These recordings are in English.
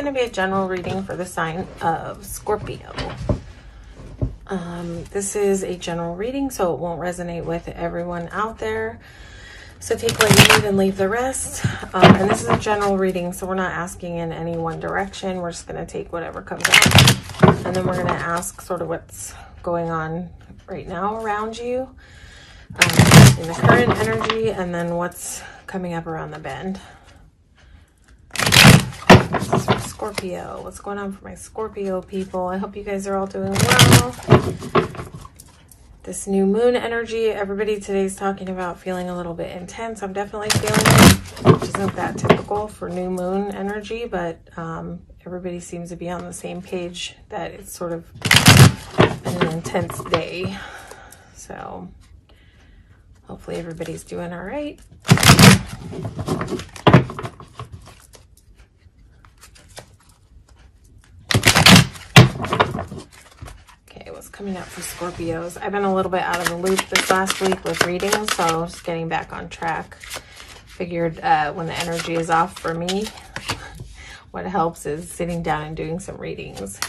going to be a general reading for the sign of Scorpio. This is a general reading, so it won't resonate with everyone out there. So take what you need and leave the rest. And this is a general reading, so we're not asking in any one direction. We're just going to take whatever comes out. And then we're going to ask sort of what's going on right now around you in the current energy, and then what's coming up around the bend. This is for Scorpio. What's going on for my Scorpio people? I hope you guys are all doing well. This new moon energy, everybody today's talking about feeling a little bit intense. I'm definitely feeling it, which isn't that typical for new moon energy, but everybody seems to be on the same page that it's sort of an intense day. So hopefully everybody's doing all right. Coming up for Scorpios. I've been a little bit out of the loop this last week with readings, so just getting back on track. Figured when the energy is off for me, what helps is sitting down and doing some readings.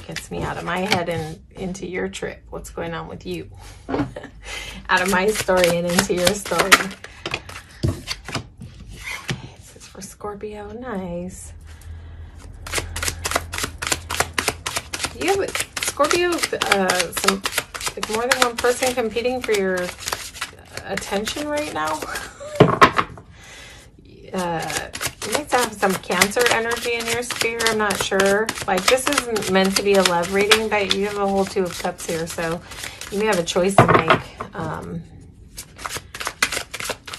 Gets me out of my head and into your trip. What's going on with you? Out of my story and into your story. This is for Scorpio. Nice. You have Scorpio, some like more than one person competing for your attention right now. You might have some Cancer energy in your sphere. I'm not sure. Like, this isn't meant to be a love reading, but you have a whole Two of Cups here, so you may have a choice to make.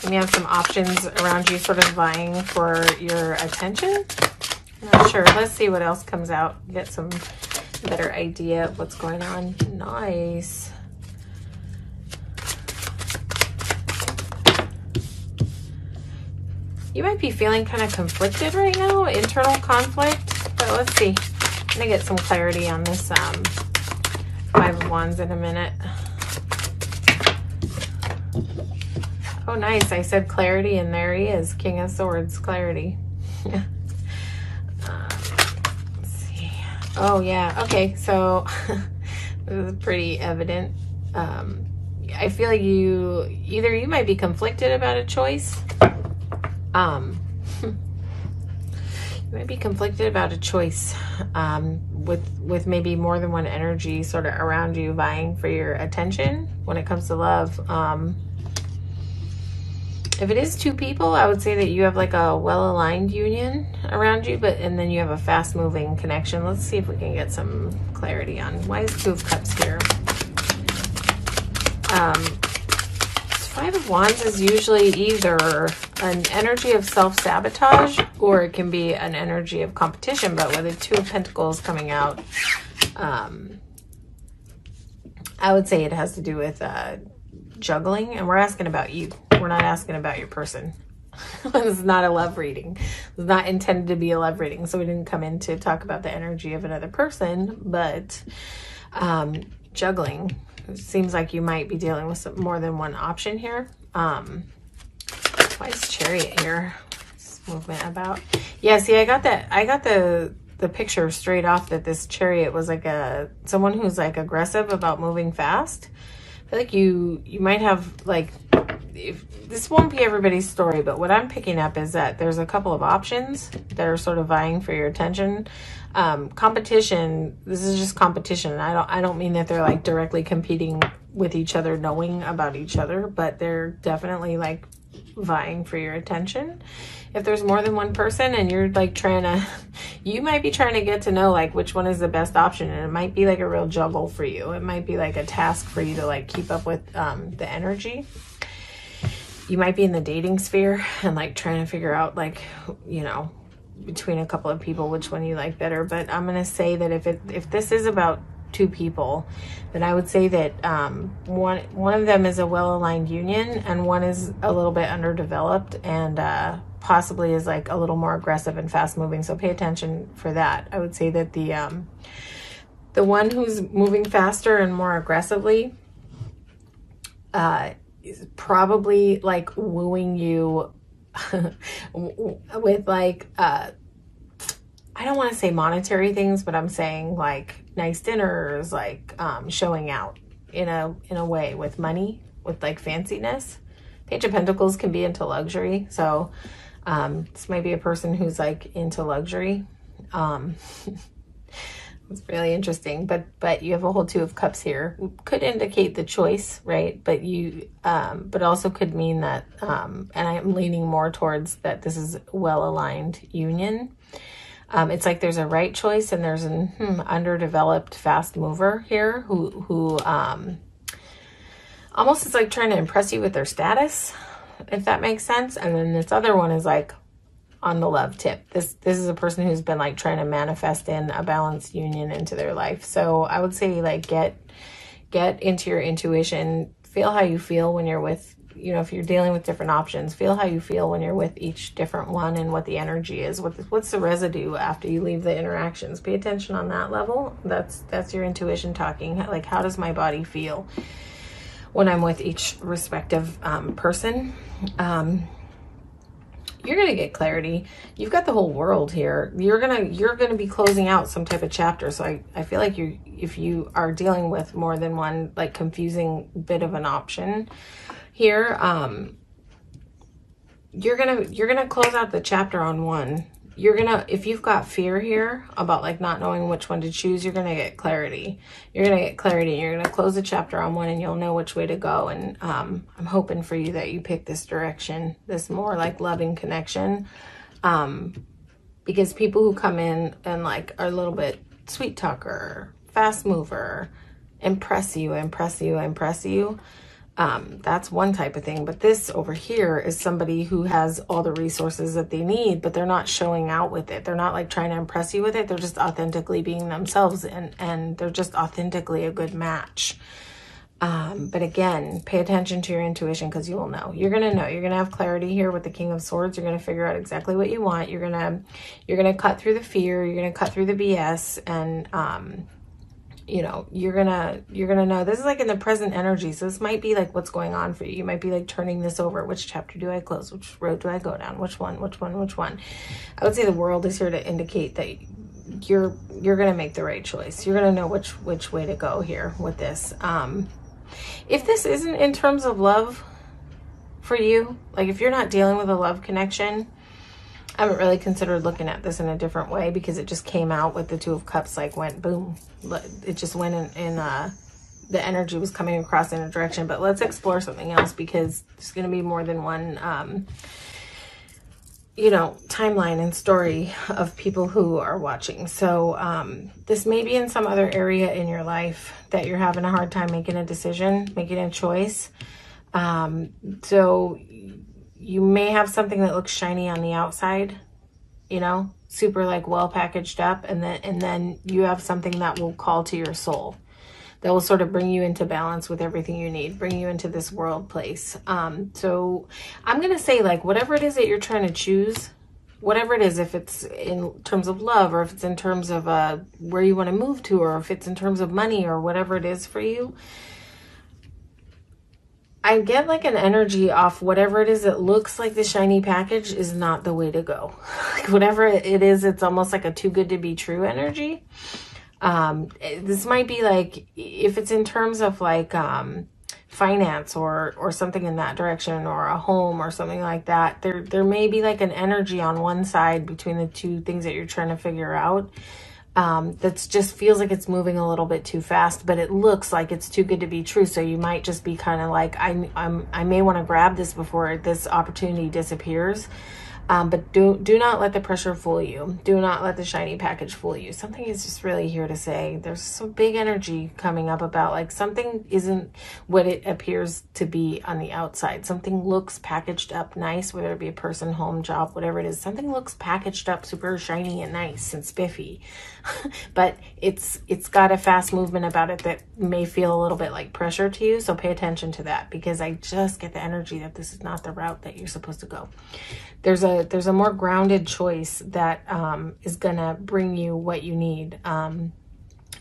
You may have some options around you sort of vying for your attention. I'm not sure. Let's see what else comes out. Get some better idea of what's going on. Nice. You might be feeling kind of conflicted right now, internal conflict, but let's see. I'm gonna get some clarity on this Five of Wands in a minute. Oh, nice. I said clarity, and there he is. King of Swords, clarity. Oh, yeah. Okay, so this is pretty evident. I feel like you might be conflicted about a choice. You might be conflicted about a choice with maybe more than one energy sort of around you vying for your attention when it comes to love. If it is two people, I would say that you have like a well-aligned union around you, and then you have a fast-moving connection. Let's see if we can get some clarity on why is Two of Cups here. Five of Wands is usually either an energy of self-sabotage or it can be an energy of competition, but with the Two of Pentacles coming out, I would say it has to do with juggling, and we're asking about you. We're not asking about your person. This is not a love reading. It's not intended to be a love reading, so we didn't come in to talk about the energy of another person, but juggling. It seems like you might be dealing with more than one option here. Why is Chariot here? This movement about. Yeah, see, I got the picture straight off that this Chariot was like someone who's like aggressive about moving fast. I feel like you might have like, this won't be everybody's story, but what I'm picking up is that there's a couple of options that are sort of vying for your attention. Competition, this is just competition. I don't mean that they're like directly competing with each other, knowing about each other, but they're definitely like vying for your attention. If there's more than one person and you're like you might be trying to get to know like which one is the best option, and it might be like a real juggle for you. It might be like a task for you to like keep up with the energy. You might be in the dating sphere and like trying to figure out like, you know, between a couple of people which one you like better. But I'm going to say that if this is about two people, then I would say that one of them is a well-aligned union and one is a little bit underdeveloped and possibly is like a little more aggressive and fast-moving. So pay attention for that. I would say that the one who's moving faster and more aggressively is probably like wooing you with like I don't want to say monetary things, but I'm saying like nice dinners, like showing out in a way with money, with like fanciness. Page of Pentacles can be into luxury. So this might be a person who's like into luxury. It's really interesting, but you have a whole Two of Cups here. Could indicate the choice, right? But but also could mean that, and I'm leaning more towards that this is well-aligned union. It's like there's a right choice and there's an underdeveloped fast mover here who almost is like trying to impress you with their status, if that makes sense. And then this other one is like on the love tip. This is a person who's been like trying to manifest in a balanced union into their life. So I would say like get into your intuition, feel how you feel when you're with, you know, if you're dealing with different options, feel how you feel when you're with each different one and what the energy is. What's the residue after you leave the interactions? Pay attention on that level. That's your intuition talking. Like, how does my body feel when I'm with each respective person? You're going to get clarity. You've got the whole world here. You're going to be closing out some type of chapter. So I feel like if you are dealing with more than one, like, confusing bit of an option here, you're going to close out the chapter on one. If you've got fear here about like not knowing which one to choose, you're going to get clarity. You're going to get clarity. You're going to close the chapter on one and you'll know which way to go. And I'm hoping for you that you pick this direction, this more like loving connection. Because people who come in and like are a little bit sweet talker, fast mover, impress you, that's one type of thing. But this over here is somebody who has all the resources that they need, but they're not showing out with it. They're not like trying to impress you with it. They're just authentically being themselves, and they're just authentically a good match. But again, pay attention to your intuition, because you will know. You're going to know. You're going to have clarity here with the King of Swords. You're going to figure out exactly what you want. You're going to cut through the fear. You're going to cut through the BS, and you know, you're gonna know. This is like in the present energy. So this might be like what's going on for you. You might be like turning this over. Which chapter do I close? Which road do I go down? Which one? I would say the world is here to indicate that you're gonna make the right choice. You're gonna know which way to go here with this. If this isn't in terms of love for you, like if you're not dealing with a love connection, I haven't really considered looking at this in a different way, because it just came out with the Two of Cups, like went boom. It just went in the energy was coming across in a direction. But let's explore something else, because there's going to be more than one, you know, timeline and story of people who are watching. So this may be in some other area in your life that you're having a hard time making a decision, making a choice. So you may have something that looks shiny on the outside, you know, super like well packaged up, and then you have something that will call to your soul, that will sort of bring you into balance with everything you need, bring you into this world place. So I'm going to say, like, whatever it is that you're trying to choose, whatever it is, if it's in terms of love, or if it's in terms of where you want to move to, or if it's in terms of money, or whatever it is for you, I get like an energy off whatever it is that looks like the shiny package is not the way to go. Like whatever it is, it's almost like a too good to be true energy. This might be like, if it's in terms of like finance or something in that direction, or a home or something like that, there may be like an energy on one side between the two things that you're trying to figure out. That's just feels like it's moving a little bit too fast, but it looks like it's too good to be true. So you might just be kind of like, I may want to grab this before this opportunity disappears. But do not let the pressure fool you. Do not let the shiny package fool you. Something is just really here to say. There's some big energy coming up about like something isn't what it appears to be on the outside. Something looks packaged up nice, whether it be a person, home, job, whatever it is. Something looks packaged up super shiny and nice and spiffy. But it's got a fast movement about it that may feel a little bit like pressure to you. So pay attention to that, because I just get the energy that this is not the route that you're supposed to go. There's a more grounded choice that is gonna bring you what you need.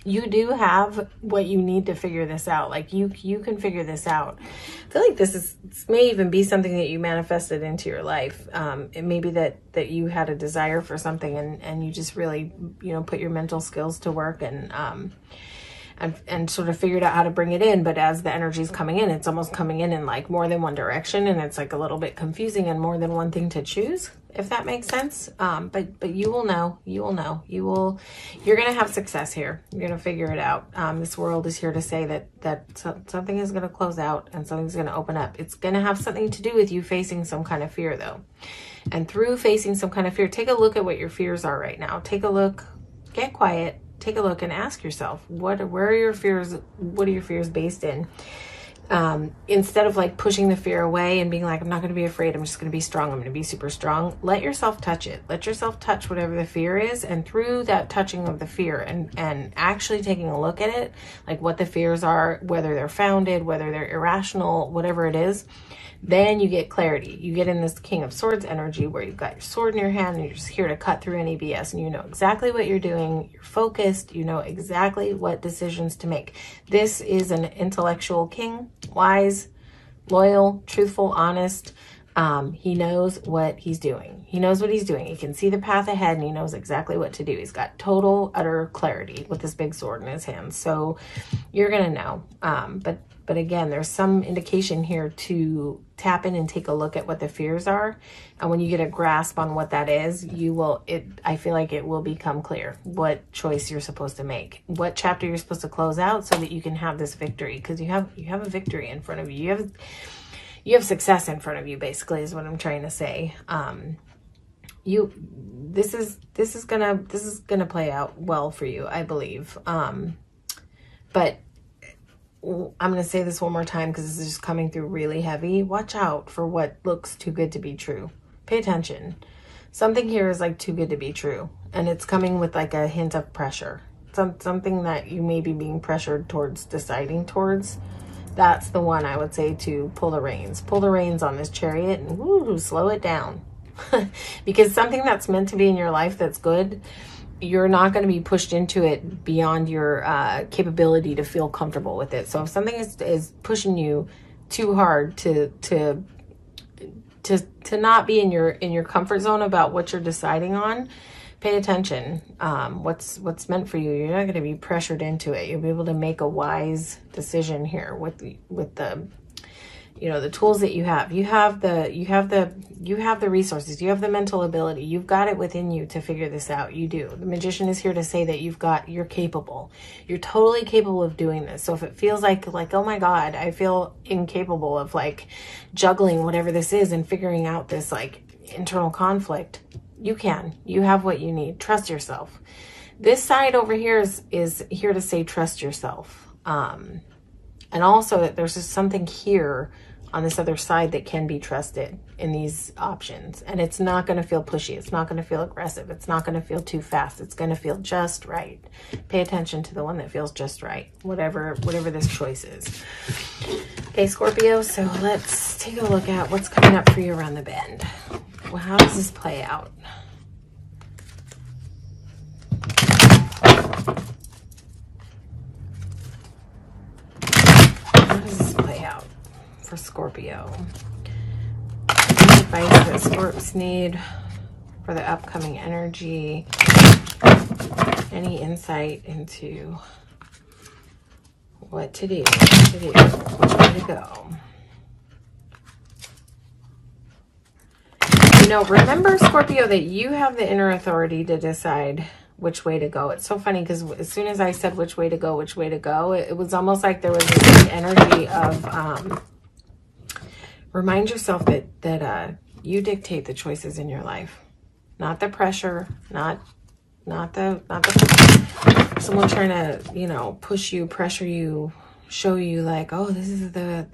You do have what you need to figure this out. Like you can figure this out. I feel like this may even be something that you manifested into your life. It may be that you had a desire for something and you just really, you know, put your mental skills to work and sort of figured out how to bring it in. But as the energy is coming in, it's almost coming in like more than one direction, and it's like a little bit confusing and more than one thing to choose, if that makes sense. But you will know, you're going to have success here. You're going to figure it out. This world is here to say that something is going to close out and something's going to open up. It's going to have something to do with you facing some kind of fear though. And through facing some kind of fear, take a look at what your fears are right now. Take a look, get quiet, take a look and ask yourself, where are your fears? What are your fears based in? Instead of like pushing the fear away and being like, I'm not going to be afraid. I'm just going to be strong. I'm going to be super strong. Let yourself touch it. Let yourself touch whatever the fear is. And through that touching of the fear and actually taking a look at it, like what the fears are, whether they're founded, whether they're irrational, whatever it is, then you get clarity. You get in this King of Swords energy where you've got your sword in your hand and you're just here to cut through any BS, and you know exactly what you're doing. You're focused. You know exactly what decisions to make. This is an intellectual king, wise, loyal, truthful, honest. He knows what he's doing. He knows what he's doing. He can see the path ahead and he knows exactly what to do. He's got total, utter clarity with this big sword in his hand. So you're going to know. But again, there's some indication here to tap in and take a look at what the fears are. And when you get a grasp on what that is, I feel like it will become clear what choice you're supposed to make, what chapter you're supposed to close out so that you can have this victory, because you have a victory in front of you. You have success in front of you, basically, is what I'm trying to say. This is gonna play out well for you, I believe. But I'm going to say this one more time because this is just coming through really heavy. Watch out for what looks too good to be true. Pay attention. Something here is like too good to be true. And it's coming with like a hint of pressure. Something that you may be being pressured towards, deciding towards. That's the one I would say to pull the reins. Pull the reins on this chariot and slow it down. Because something that's meant to be in your life that's good, you're not going to be pushed into it beyond your capability to feel comfortable with it. So if something is pushing you too hard to not be in your comfort zone about what you're deciding on, pay attention. What's meant for you, you're not going to be pressured into it. You'll be able to make a wise decision here with the the tools that you have. You have the resources. You have the mental ability. You've got it within you to figure this out. You do. The magician is here to say that you're capable. You're totally capable of doing this. So if it feels like, oh my God, I feel incapable of like juggling whatever this is and figuring out this like internal conflict, you can. You have what you need. Trust yourself. This side over here is here to say trust yourself. And also that there's just something here on this other side that can be trusted in these options. And it's not going to feel pushy. It's not going to feel aggressive. It's not going to feel too fast. It's going to feel just right. Pay attention to the one that feels just right, whatever this choice is. Okay, Scorpio, so let's take a look at what's coming up for you around the bend. Well, how does this play out? How does this play out for Scorpio? Any advice that Scorps need for the upcoming energy? Any insight into what to do, which way to go? Remember, Scorpio, that you have the inner authority to decide which way to go. It's so funny because as soon as I said which way to go, it was almost like there was this energy of remind yourself that you dictate the choices in your life, not the pressure, not the someone trying to push you, pressure you, show you like, oh, this is the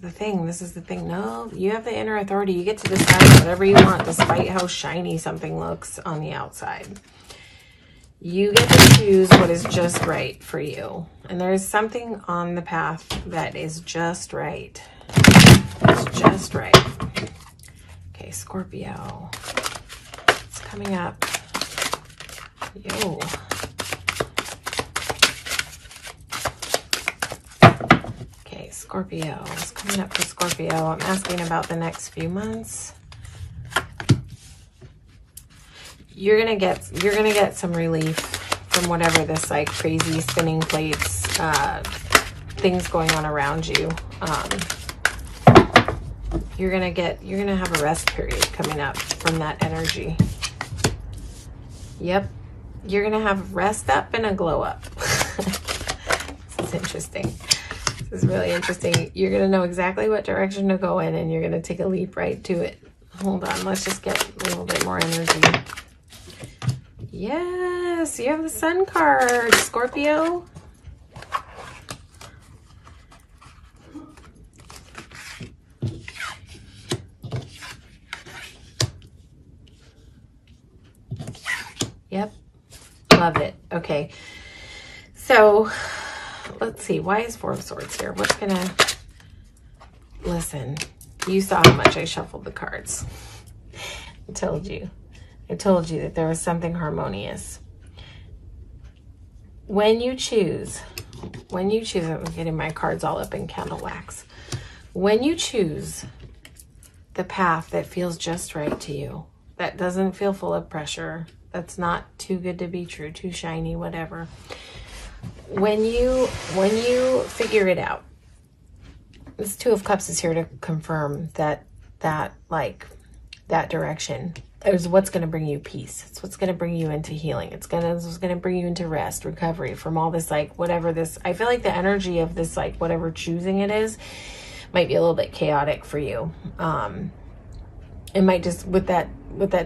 thing. No, you have the inner authority. You get to decide whatever you want, despite how shiny something looks on the outside. You get to choose what is just right for you. And there is something on the path that is just right. It's just right. Okay, Scorpio. It's coming up. Yo. Scorpio? What's coming up for Scorpio? I'm asking about the next few months. You're gonna get some relief from whatever this like crazy spinning plates things going on around you. You're gonna have a rest period coming up from that energy. Yep, you're gonna have rest up and a glow up. This is interesting. This is really interesting. You're gonna know exactly what direction to go in, and you're gonna take a leap right to it. Hold on, let's just get a little bit more energy. Yes, you have the Sun card, Scorpio. Yep, love it. Okay, so let's see. Why is Four of Swords here? What's gonna... Listen, you saw how much I shuffled the cards. I told you that there was something harmonious. When you choose, I'm getting my cards all up in candle wax. When you choose the path that feels just right to you, that doesn't feel full of pressure, that's not too good to be true, too shiny, whatever. When you figure it out, this Two of Cups is here to confirm that direction is what's going to bring you peace. It's what's going to bring you into healing. It's going to bring you into rest, recovery from all this, like, whatever this, I feel like the energy of this, like, whatever choosing it is, might be a little bit chaotic for you. It might just, with that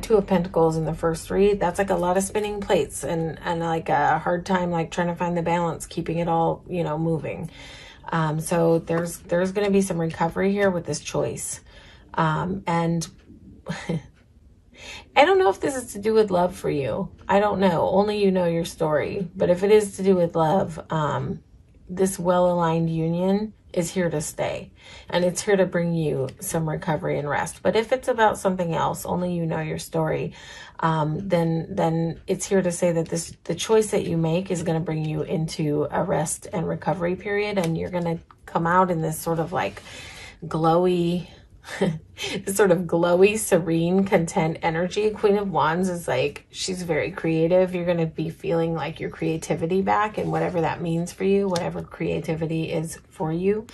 Two of Pentacles in the first three, that's like a lot of spinning plates and like a hard time, like trying to find the balance, keeping it all, you know, moving. So there's going to be some recovery here with this choice. And I don't know if this is to do with love for you. I don't know. Only you know your story. But if it is to do with love, this well-aligned union is here to stay. And it's here to bring you some recovery and rest. But if it's about something else, only you know your story, then it's here to say that the choice that you make is going to bring you into a rest and recovery period. And you're going to come out in this sort of like glowy... this sort of glowy, serene, content energy. Queen of Wands is like, she's very creative. You're going to be feeling like your creativity back, and whatever that means for you, whatever creativity is for you,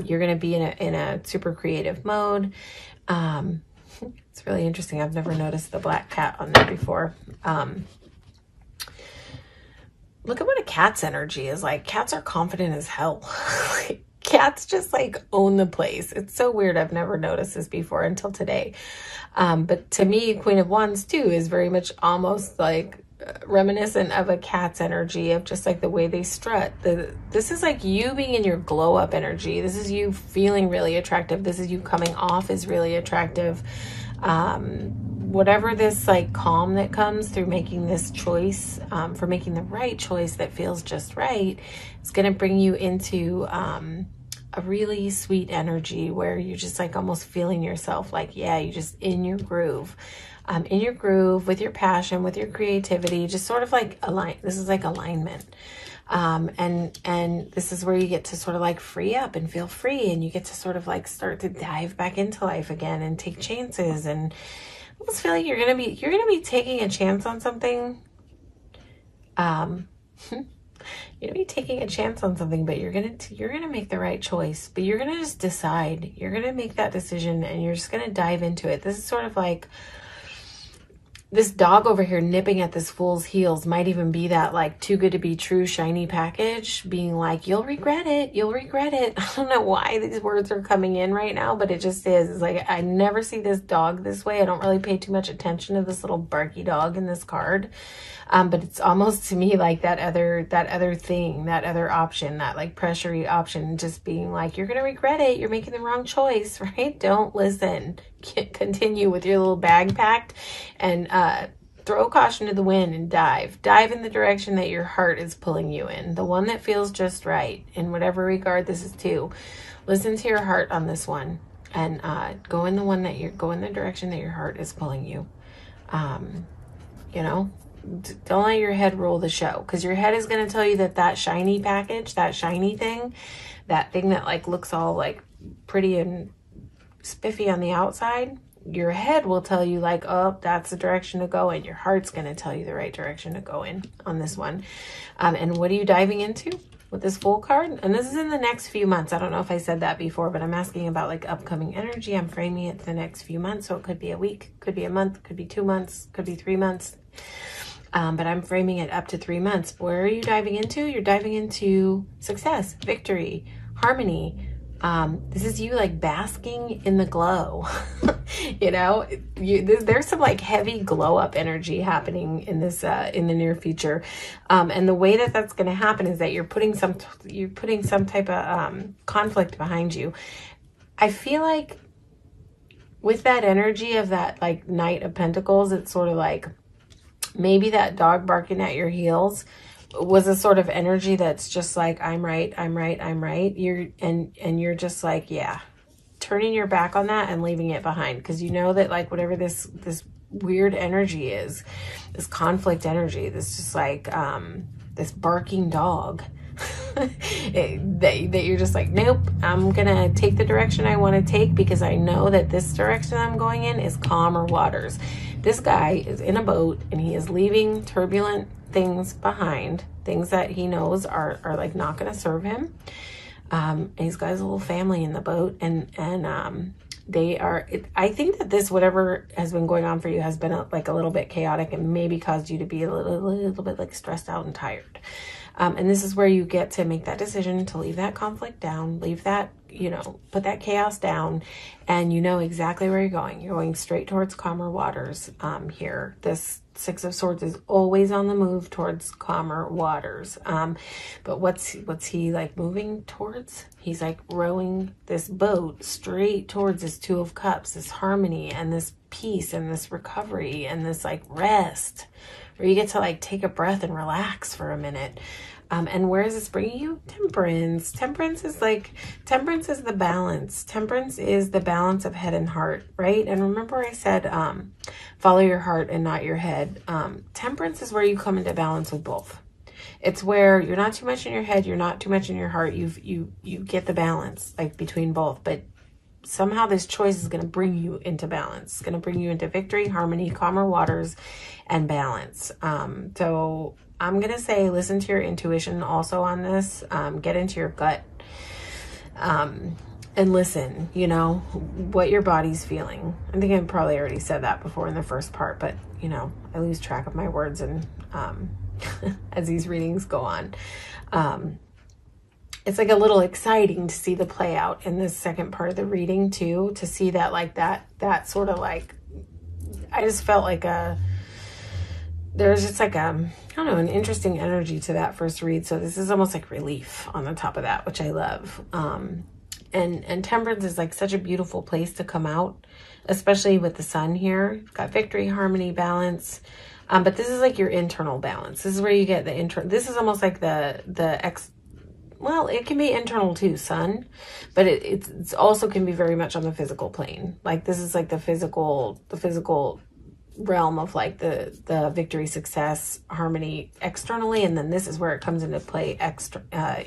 you're going to be in a super creative mode. It's really interesting. I've never noticed the black cat on there before. Look at what a cat's energy is like. Cats are confident as hell. Cats just like own the place. It's so weird. I've never noticed this before until today. But to me, Queen of Wands too is very much almost like reminiscent of a cat's energy, of just like the way they strut. This is like you being in your glow up energy. This is you feeling really attractive. This is you coming off as really attractive. Whatever this like calm that comes through making this choice, for making the right choice that feels just right, it's going to bring you into a really sweet energy where you're just like almost feeling yourself like, yeah, you're just in your groove with your passion, with your creativity, just sort of like this is like alignment. And this is where you get to sort of like free up and feel free, and you get to sort of like start to dive back into life again and take chances. And I almost feel like you're gonna be taking a chance on something. You're gonna be taking a chance on something, but you're gonna make the right choice. But you're gonna just decide. You're gonna make that decision, and you're just gonna dive into it. This is sort of like this dog over here nipping at this fool's heels might even be that like too good to be true shiny package being like, you'll regret it. You'll regret it. I don't know why these words are coming in right now, but it just is. It's like, I never see this dog this way. I don't really pay too much attention to this little barky dog in this card. But it's almost to me like that other thing, that other option, that like pressury option, just being like, you're going to regret it. You're making the wrong choice, right? Don't listen. Continue with your little bag packed, and throw caution to the wind and dive in the direction that your heart is pulling you in, the one that feels just right in whatever regard this is to. Listen to your heart on this one, and go in the direction that your heart is pulling you. You know, don't let your head rule the show, because your head is going to tell you that shiny package, that shiny thing, that thing that like looks all like pretty and spiffy on the outside, your head will tell you like, oh, that's the direction to go in. Your heart's going to tell you the right direction to go in on this one. And what are you diving into with this Fool card? And this is in the next few months. I don't know if I said that before, but I'm asking about like upcoming energy. I'm framing it the next few months. So it could be a week, could be a month, could be 2 months, could be 3 months. But I'm framing it up to 3 months. Where are you diving into? You're diving into success, victory, harmony. This is you like basking in the glow. You know, there's some like heavy glow up energy happening in this, in the near future. And the way that that's going to happen is that you're putting some type of, conflict behind you. I feel like with that energy of that like Knight of Pentacles, it's sort of like maybe that dog barking at your heels was a sort of energy that's just like, I'm right, I'm right, I'm right. You're just like, yeah, turning your back on that and leaving it behind. Cause you know that like whatever this weird energy is, this conflict energy, this just like, this barking dog that you're just like, nope, I'm gonna take the direction I want to take because I know that this direction I'm going in is calmer waters. This guy is in a boat and he is leaving turbulent things behind, things that he knows are like not going to serve him. And he's got his little family in the boat, and they are, I think that this, whatever has been going on for you has been like a little bit chaotic and maybe caused you to be a little bit like stressed out and tired. And this is where you get to make that decision to leave that conflict down, leave that, you know, put that chaos down, and you know exactly where you're going. You're going straight towards calmer waters here. This Six of Swords is always on the move towards calmer waters. But what's he like moving towards? He's like rowing this boat straight towards this Two of Cups, this harmony and this peace and this recovery and this like rest, where you get to like take a breath and relax for a minute. And where is this bringing you? Temperance. Temperance is the balance. Temperance is the balance of head and heart, right? And remember I said, follow your heart and not your head. Temperance is where you come into balance with both. It's where you're not too much in your head, you're not too much in your heart. You get the balance like between both, but somehow this choice is going to bring you into balance. It's going to bring you into victory, harmony, calmer waters, and balance. So I'm going to say, listen to your intuition also on this. Get into your gut, and listen, you know, what your body's feeling. I think I probably already said that before in the first part, but you know, I lose track of my words and, as these readings go on, it's like a little exciting to see the play out in this second part of the reading too, to see that like that sort of like, I just felt like there's just like I don't know, an interesting energy to that first read. So this is almost like relief on the top of that, which I love. And temperance is like such a beautiful place to come out, especially with the sun here. It's got victory, harmony, balance. But this is like your internal balance. This is where you get the this is almost like well, it can be internal too, sun, but it's also can be very much on the physical plane. Like this is like the physical realm of like the victory, success, harmony externally, and then this is where it comes into play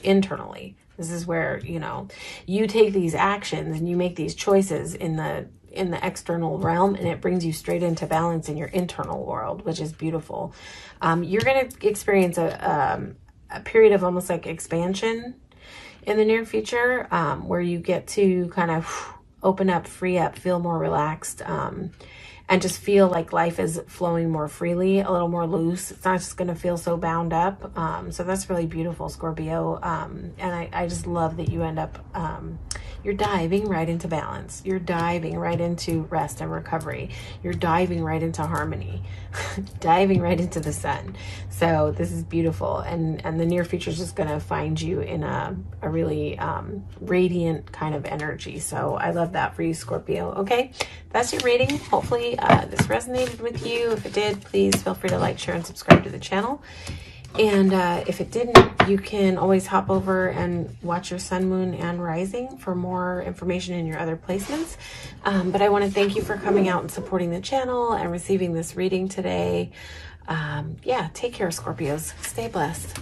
internally. This is where, you know, you take these actions and you make these choices in the external realm, and it brings you straight into balance in your internal world, which is beautiful. You're going to experience a period of almost like expansion in the near future, where you get to kind of open up, free up, feel more relaxed, and just feel like life is flowing more freely, a little more loose. It's not just going to feel so bound up. So that's really beautiful, Scorpio. And I just love that you end up, you're diving right into balance. You're diving right into rest and recovery. You're diving right into harmony, diving right into the sun. So this is beautiful. And the near future is just going to find you in a really radiant kind of energy. So I love that for you, Scorpio. Okay, that's your reading. Hopefully this resonated with you. If it did, please feel free to like, share, and subscribe to the channel. And if it didn't, you can always hop over and watch your sun, moon, and rising for more information in your other placements. But I want to thank you for coming out and supporting the channel and receiving this reading today. Yeah, take care, Scorpios. Stay blessed.